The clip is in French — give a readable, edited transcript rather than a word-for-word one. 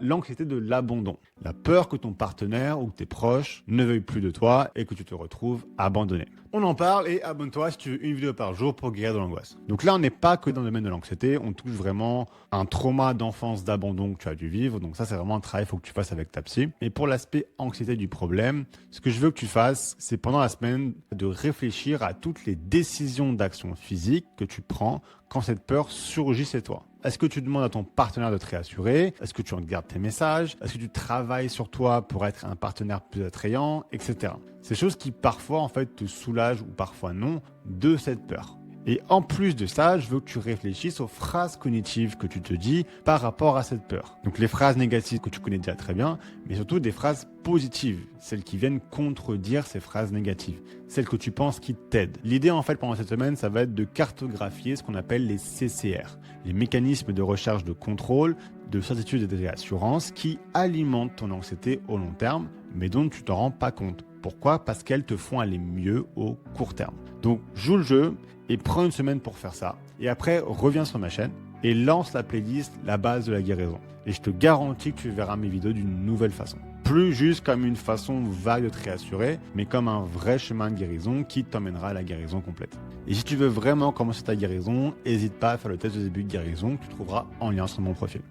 l'anxiété de l'abandon. La peur que ton partenaire ou que tes proches ne veuillent plus de toi et que tu te retrouves abandonné. On en parle et abonne-toi si tu veux une vidéo par jour pour guérir de l'angoisse. Donc là, on n'est pas que dans le domaine de l'anxiété, on touche vraiment un trauma d'enfance d'abandon que tu as dû vivre. Donc ça, c'est vraiment un travail qu'il faut que tu fasses avec ta psy. Et pour l'aspect anxiété du problème, ce que je veux que tu fasses, c'est pendant la semaine de réfléchir à toutes les décisions d'action physique que tu prends quand cette peur surgit chez toi. Est-ce que tu demandes à ton partenaire de te réassurer? Est-ce que tu regardes tes messages? Est-ce que tu travailles sur toi pour être un partenaire plus attrayant, etc. Ces choses qui parfois en fait te soulagent ou parfois non de cette peur. Et en plus de ça, je veux que tu réfléchisses aux phrases cognitives que tu te dis par rapport à cette peur. Donc les phrases négatives que tu connais déjà très bien, mais surtout des phrases positives, celles qui viennent contredire ces phrases négatives, celles que tu penses qui t'aident. L'idée en fait pendant cette semaine, ça va être de cartographier ce qu'on appelle les CCR, les mécanismes de recherche de contrôle, de certitude et de réassurance qui alimentent ton anxiété au long terme, mais dont tu t'en rends pas compte. Pourquoi? Parce qu'elles te font aller mieux au court terme. Donc joue le jeu et prends une semaine pour faire ça. Et après, reviens sur ma chaîne et lance la playlist La base de la guérison. Et je te garantis que tu verras mes vidéos d'une nouvelle façon. Plus juste comme une façon vague de te réassurer, mais comme un vrai chemin de guérison qui t'emmènera à la guérison complète. Et si tu veux vraiment commencer ta guérison, n'hésite pas à faire le test de début de guérison que tu trouveras en lien sur mon profil.